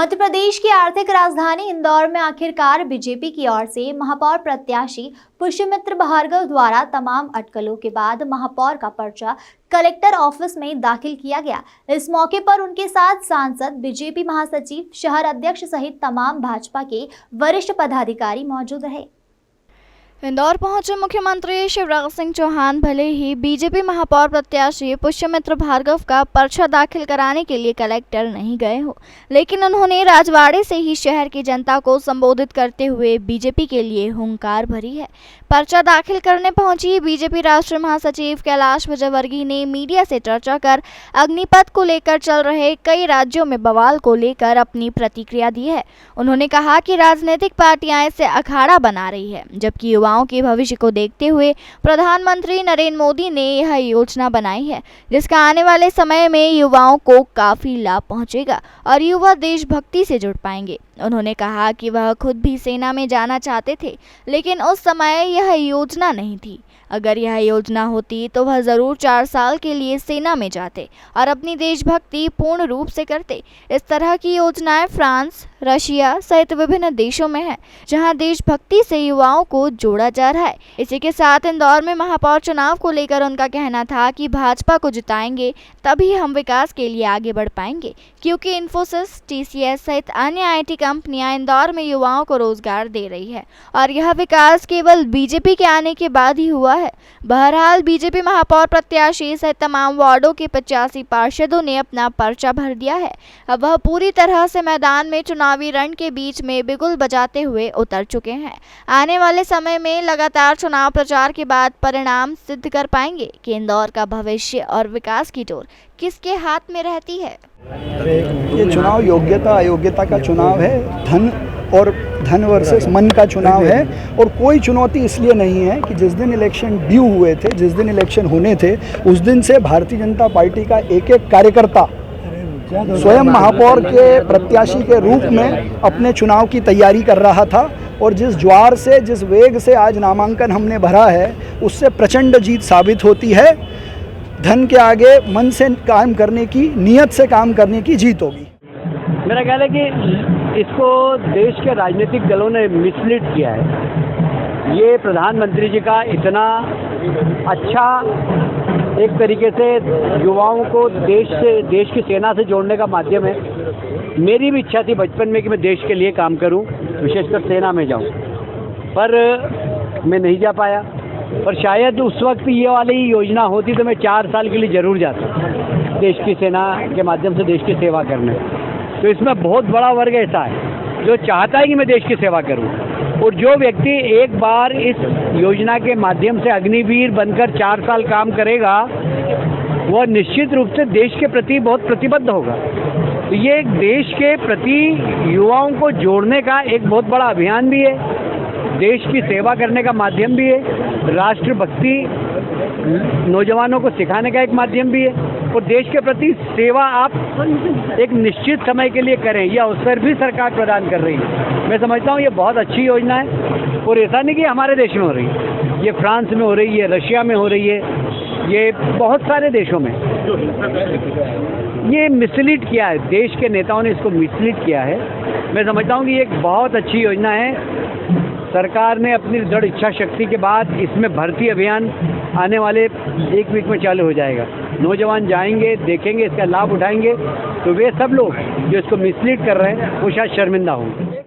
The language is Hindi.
मध्य प्रदेश की आर्थिक राजधानी इंदौर में आखिरकार बीजेपी की ओर से महापौर प्रत्याशी पुष्यमित्र भार्गव द्वारा तमाम अटकलों के बाद महापौर का पर्चा कलेक्टर ऑफिस में दाखिल किया गया। इस मौके पर उनके साथ सांसद, बीजेपी महासचिव, शहर अध्यक्ष सहित तमाम भाजपा के वरिष्ठ पदाधिकारी मौजूद रहे। इंदौर पहुंचे मुख्यमंत्री शिवराज सिंह चौहान भले ही बीजेपी महापौर प्रत्याशी पुष्यमित्र भार्गव का पर्चा दाखिल कराने के लिए कलेक्टर नहीं गए हो, लेकिन उन्होंने राजवाड़े से ही शहर की जनता को संबोधित करते हुए बीजेपी के लिए हुंकार भरी है। पर्चा दाखिल करने पहुंची बीजेपी राष्ट्रीय महासचिव कैलाश विजयवर्गीय ने मीडिया से चर्चा कर अग्निपथ को लेकर चल रहे कई राज्यों में बवाल को लेकर अपनी प्रतिक्रिया दी है। उन्होंने कहा कि राजनीतिक पार्टियां इसे अखाड़ा बना रही है, जबकि युवाओं के भविष्य को देखते हुए प्रधानमंत्री नरेंद्र मोदी ने यह योजना बनाई है, जिसका आने वाले समय में युवाओं को काफी लाभ पहुंचेगा और युवा देशभक्ति से जुड़ पाएंगे। उन्होंने कहा कि वह खुद भी सेना में जाना चाहते थे, लेकिन उस समय यह योजना नहीं थी। अगर यह योजना होती तो वह ज़रूर 4 साल के लिए सेना में जाते और अपनी देशभक्ति पूर्ण रूप से करते। इस तरह की योजनाएं फ्रांस, रशिया सहित विभिन्न देशों में है, जहां देशभक्ति से युवाओं को जोड़ा जा रहा है। इसी के साथ इंदौर में महापौर चुनाव को लेकर उनका कहना था कि भाजपा को जिताएंगे तभी हम विकास के लिए आगे बढ़ पाएंगे, क्योंकि इन्फोसिस, TCS सहित अन्य IT कंपनियां इंदौर में युवाओं को रोजगार दे रही है और यह विकास केवल बीजेपी के आने के बाद ही हुआ है। बहरहाल बीजेपी महापौर प्रत्याशी सहित तमाम वार्डों के 85 पार्षदों ने अपना पर्चा भर दिया है। अब वह पूरी तरह से मैदान में चुनावी रण के बीच में बिगुल बजाते हुए उतर चुके हैं। आने वाले समय में लगातार चुनाव प्रचार के बाद परिणाम सिद्ध कर पाएंगे कि इंदौर का भविष्य और विकास की डोर किसके हाथ में रहती है। ये चुनाव योग्यता अयोग्यता का चुनाव है, धन वर्सेस मन का चुनाव है। और कोई चुनौती इसलिए नहीं है कि जिस दिन इलेक्शन ड्यू हुए थे, जिस दिन इलेक्शन होने थे, उस दिन से भारतीय जनता पार्टी का एक एक कार्यकर्ता स्वयं महापौर के प्रत्याशी के रूप में अपने चुनाव की तैयारी कर रहा था। और जिस ज्वार से, जिस वेग से आज नामांकन हमने भरा है, उससे प्रचंड जीत साबित होती है। धन के आगे मन से काम करने की, नियत से काम करने की जीत होगी। मेरा ख्याल है कि इसको देश के राजनीतिक दलों ने मिसलीड किया है। ये प्रधानमंत्री जी का इतना अच्छा एक तरीके से युवाओं को देश की सेना से जोड़ने का माध्यम है। मेरी भी इच्छा थी बचपन में कि मैं देश के लिए काम करूं, विशेषकर सेना में जाऊं, पर मैं नहीं जा पाया। और शायद उस वक्त ये वाली योजना होती तो मैं 4 साल के लिए ज़रूर जाता देश की सेना के माध्यम से देश की सेवा करने। तो इसमें बहुत बड़ा वर्ग ऐसा है जो चाहता है कि मैं देश की सेवा करूं, और जो व्यक्ति एक बार इस योजना के माध्यम से अग्निवीर बनकर 4 साल काम करेगा, वह निश्चित रूप से देश के प्रति बहुत प्रतिबद्ध होगा। तो ये देश के प्रति युवाओं को जोड़ने का एक बहुत बड़ा अभियान भी है, देश की सेवा करने का माध्यम भी है, राष्ट्रभक्ति नौजवानों को सिखाने का एक माध्यम भी है, और देश के प्रति सेवा आप एक निश्चित समय के लिए करें, यह अवसर भी सरकार प्रदान कर रही है। मैं समझता हूँ ये बहुत अच्छी योजना है। और ऐसा नहीं कि हमारे देश में हो रही है, ये फ्रांस में हो रही है, रशिया में हो रही है, ये बहुत सारे देशों में। ये मिसलीड किया है, देश के नेताओं ने इसको मिसलीड किया है। मैं समझता हूँ कि ये एक बहुत अच्छी योजना है। सरकार ने अपनी दृढ़ इच्छा शक्ति के बाद इसमें भर्ती अभियान आने वाले 1 वीक में चालू हो जाएगा। नौजवान जाएंगे, देखेंगे, इसका लाभ उठाएंगे, तो वे सब लोग जो इसको मिसलीड कर रहे हैं वो शायद शर्मिंदा होंगे।